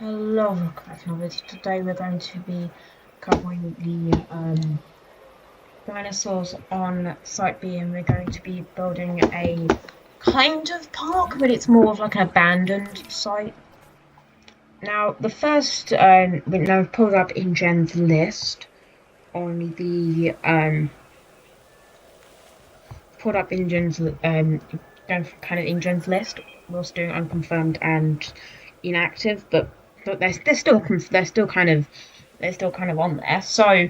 Hello, welcome back to another video. Today we're going to be covering the dinosaurs on Site B, and we're going to be building a kind of park, but it's more of like an abandoned site. Now, the first, we've pulled up InGen's list on the, pulled up InGen's, kind of InGen's list. We're also doing unconfirmed and inactive, but they're still kind of on there. So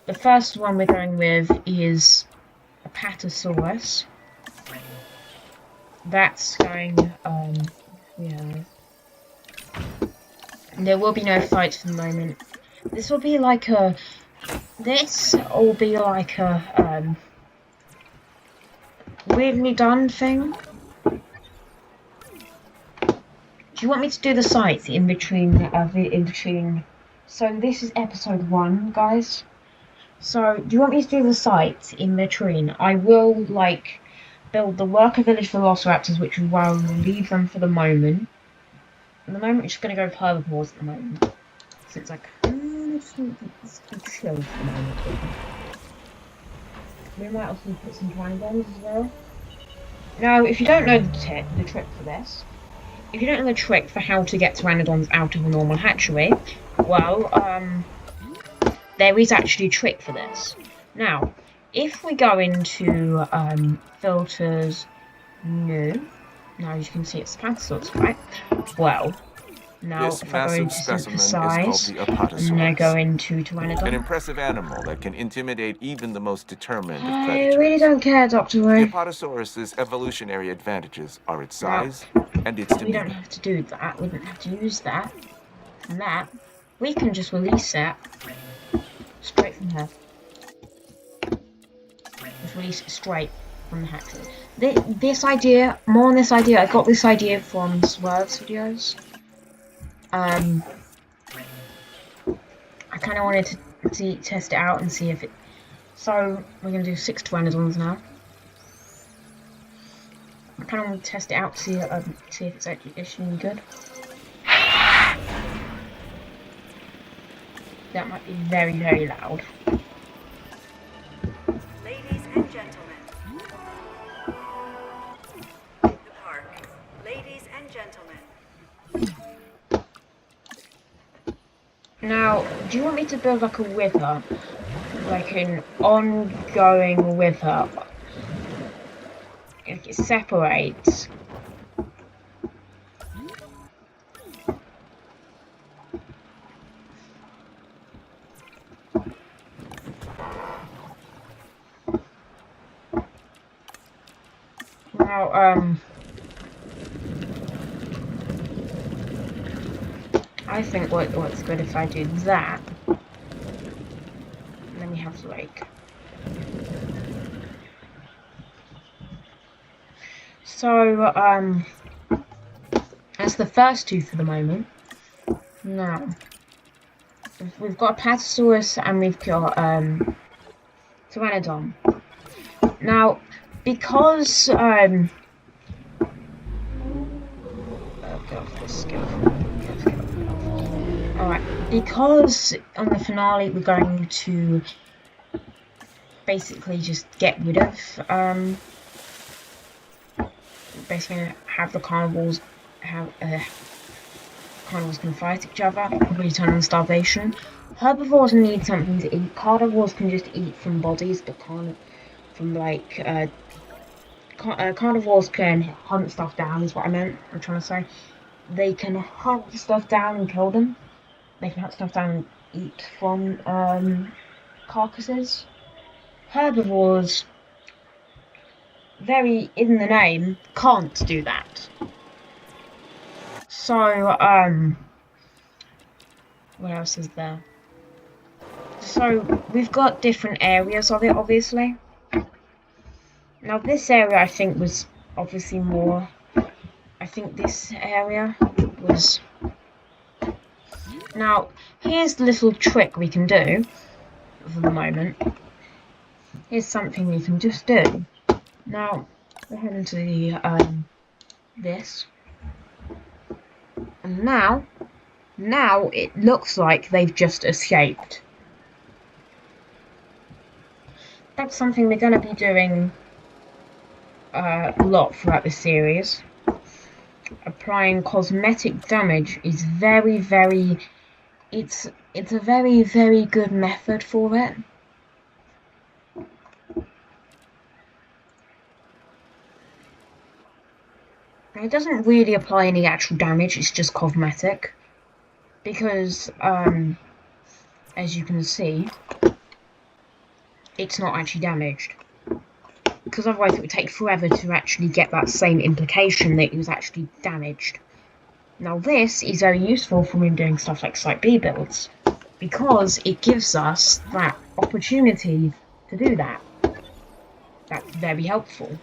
the first one we're going with is a Patasaurus. That's going yeah. There will be no fights for the moment. This will be like a weirdly done thing. Do you want me to do the sites in between? So this is episode 1, guys. So do you want me to do the sites in between? I will build the worker village for Velociraptors, which is where I will leave them for the moment. At the moment, we're just going to go with herbivores at the moment. So it's like it's chill for the moment. We might also put some dragons as well. Now, if you don't know the trick for this. If you don't know the trick for how to get pteranodons out of a normal hatchery, well, there is actually a trick for this. Now, if we go into filters, new, now as you can see it's Patasaurus, right? Well, now This if I go into synthesize, and I go into pteranodon. An impressive animal that can intimidate even the most determined of predators. I really don't care, Dr. Ray. The Apatosaurus's evolutionary advantages are its size and its demeanor. We don't have to do that. We don't have to use that. And that, we can just release it straight from here. Just release it straight from the hatchery. This idea, more on this idea, I got this idea from Swerve's videos. I kind of wanted to test it out and see if it. So we're gonna do 6 pteranodons now. I kind of want to test it out to see if it's actually good. That might be very, very loud. Ladies and gentlemen, the park. Ladies and gentlemen. Now, do you want me to build like a wither? Like an ongoing wither? Like it separates. Now, I think what's good if I do that. And then we have like. So, that's the first 2 for the moment. Now, we've got a Patasaurus and we've got Pteranodon. Now, because oh god, this skill. Alright, because on the finale we're going to basically just get rid of basically have the carnivores carnivores can fight each other, probably turn on starvation. Herbivores need something to eat. Carnivores can just eat from bodies, but carnivores can hunt stuff down, is what I'm trying to say. They can hunt stuff down and kill them. They can hunt stuff down and eat from carcasses. Herbivores, very in the name, can't do that. So, what else is there? So, we've got different areas of it, obviously. Now, this area, I think, was obviously more. I think this area was. Now, here's the little trick we can do for the moment. Here's something we can just do. Now, we're heading to the this. And now, Now it looks like they've just escaped. That's something we're going to be doing a lot throughout the series. Applying cosmetic damage is very, very... It's a very, very good method for it. And it doesn't really apply any actual damage, it's just cosmetic. Because, as you can see, it's not actually damaged. Because otherwise it would take forever to actually get that same implication that it was actually damaged. Now this is very useful for when doing stuff like Site B builds, because it gives us that opportunity to do that. That's very helpful.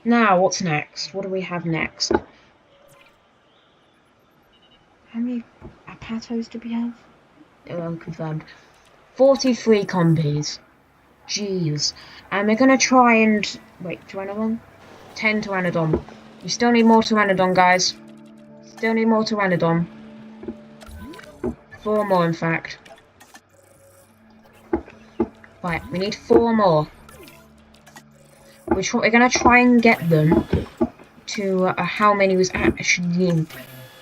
Now, what's next? What do we have next? How many Apatos do we have? Oh, unconfirmed. 43 Compys. Jeez. And we're gonna try and... Wait, Pteranodon? 10 Pteranodon. We still need more Pteranodon, guys. Still need more Pteranodon. 4 more, in fact. Right, we need 4 more. We're gonna try and get them to how many was actually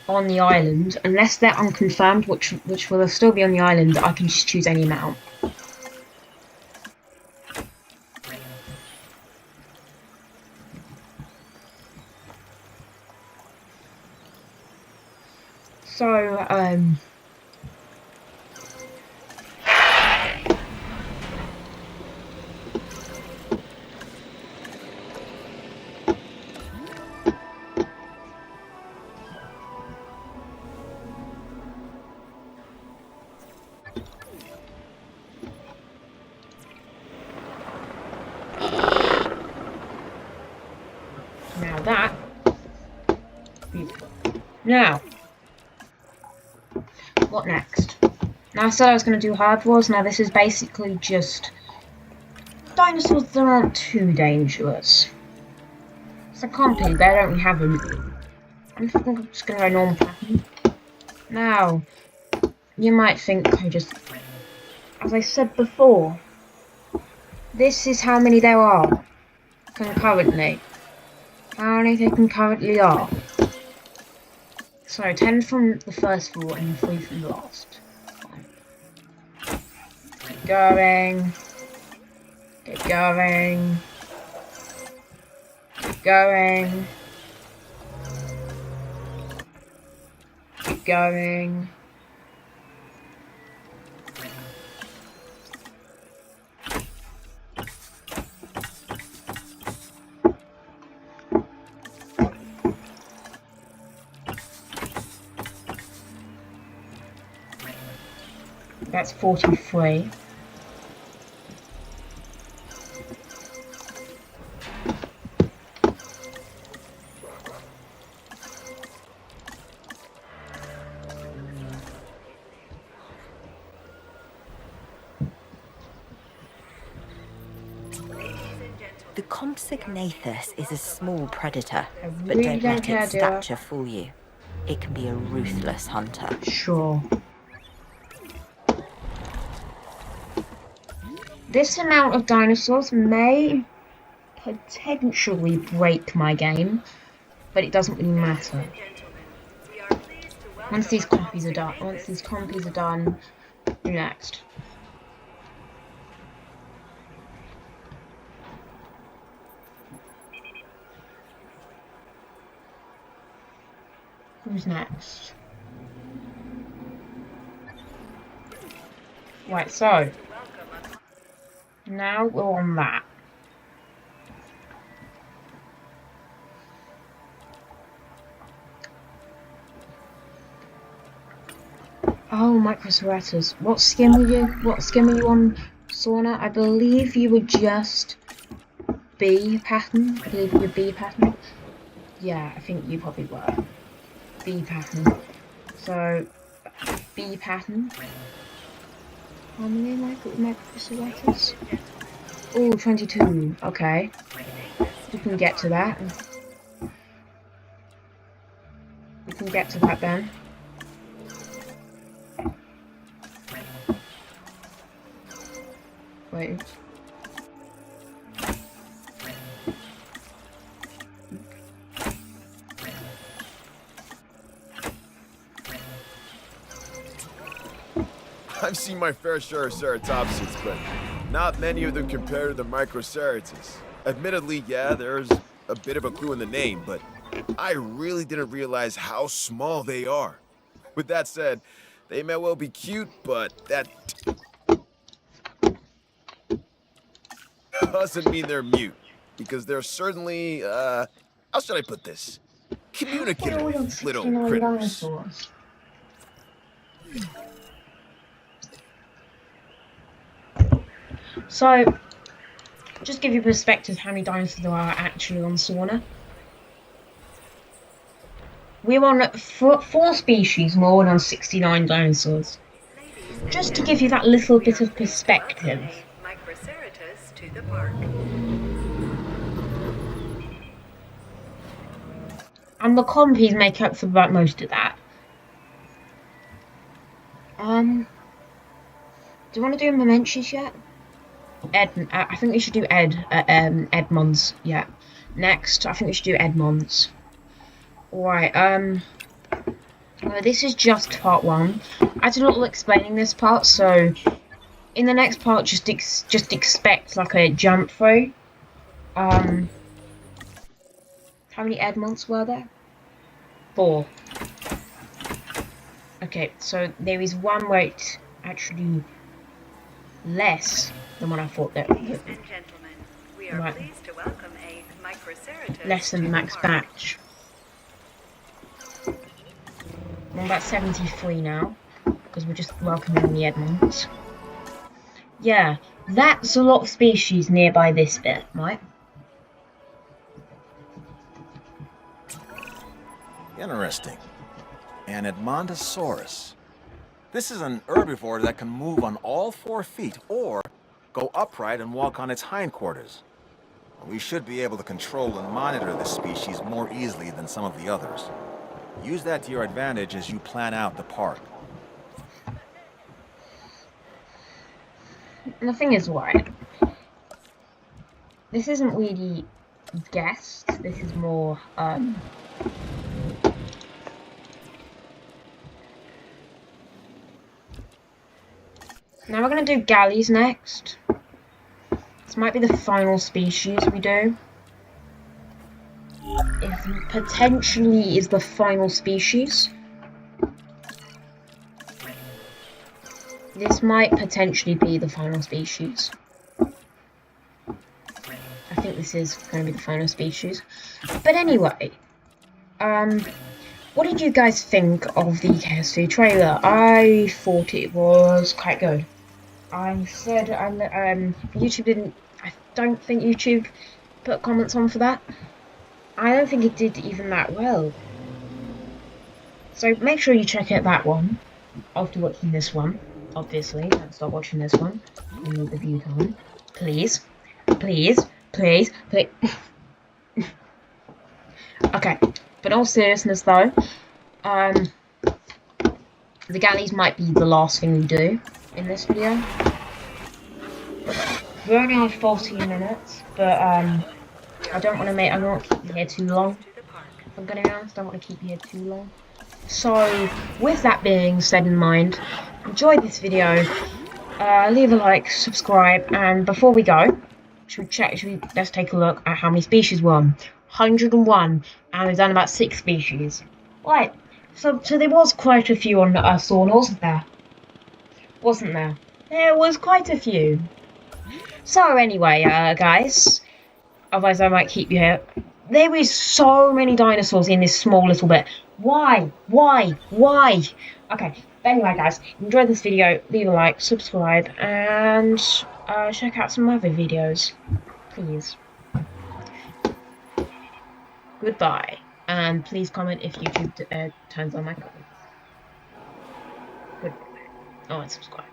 on the island. Unless they're unconfirmed, which will still be on the island, I can just choose any amount. So, now that, beautiful. Now, what next? Now I said I was going to do herbivores, now this is basically just dinosaurs that aren't too dangerous. So Compy, they don't have them. I'm just going to go normal pattern. Now, you might think I just... As I said before, this is how many there are concurrently. How many they concurrently are. So 10 from the first floor and 3 from the last. Keep going. Keep going. Keep going. Keep going. That's 43. The Compsognathus is a small predator, I but really don't don't let care, its dear. stature fool you. It can be a ruthless hunter. Sure. This amount of dinosaurs may potentially break my game, but it doesn't really matter. Once these copies are done, do next. Who's next? Right, so now we're on that. Oh, Microceratops. What skin were you? What skin were you on, Sorna? I believe you were just B pattern. I believe you were B pattern. Yeah, I think you probably were. B pattern. So, B pattern. How many Microceratops? Oh, 22. Okay. We can get to that. We can get to that then. excited. I've seen my fair share of ceratopsids, but not many of them compare to the microceratids. Admittedly, yeah, there's a bit of a clue in the name, but I really didn't realize how small they are. With that said, they may well be cute, but that doesn't mean they're mute, because they're certainly, how should I put this? We're all on Communicative little 69 critters. dinosaurs. So, just give you perspective how many dinosaurs there are actually on Sorna. We're on four species and we're on 69 dinosaurs. Ladies and Just to give you that little we bit are of pleased to welcome perspective. a Microceratus to the park. And the Compys make up for about most of that. Do you want to do Mementius yet? I think we should do Edmonds, yeah. Next, I think we should do Edmonds. Right, this is just part 1. I did a little explaining this part, so in the next part, just expect like a jump through. How many Edmonds were there? 4. Okay, so there is one where it's actually less than what I thought there. Ladies and gentlemen, we are Right. pleased to welcome a Microceratus Less than to the max park. batch. I'm about 73 now, because we're just welcoming the Edmonds. Yeah, that's a lot of species nearby this bit, right? Interesting. An Edmontosaurus. This is an herbivore that can move on all 4 feet or go upright and walk on its hindquarters. We should be able to control and monitor this species more easily than some of the others. Use that to your advantage as you plan out the park. And the thing is, right, this isn't really guessed, this is more, now we're going to do galleys next. This might be the final species we do. It potentially is the final species. This might potentially be the final species. I think this is going to be the final species. But anyway, what did you guys think of the KS2 trailer? I thought it was quite good. I said, YouTube didn't, I don't think YouTube put comments on for that. I don't think it did even that well. So make sure you check out that one after watching this one. Obviously, don't stop watching this one. You need the view time. Please. Please. Please. Please. Okay. But in all seriousness though, the galleys might be the last thing we do in this video. We're only on 14 minutes, but I don't want to keep you here too long. If I'm gonna be honest, I don't want to keep you here too long. So, with that being said in mind, enjoy this video, leave a like, subscribe, and before we go, let's take a look at how many species we're on. 101, and we've done about 6 species. Right, so there was quite a few on Sorna, wasn't there? Wasn't there? There was quite a few. So anyway, guys, otherwise I might keep you here. There is so many dinosaurs in this small little bit. Why? Why? Why? Okay, but anyway guys, enjoy this video, leave a like, subscribe, and check out some other videos. Please. Goodbye. And please comment if YouTube turns on my comments. Goodbye. Oh, and subscribe.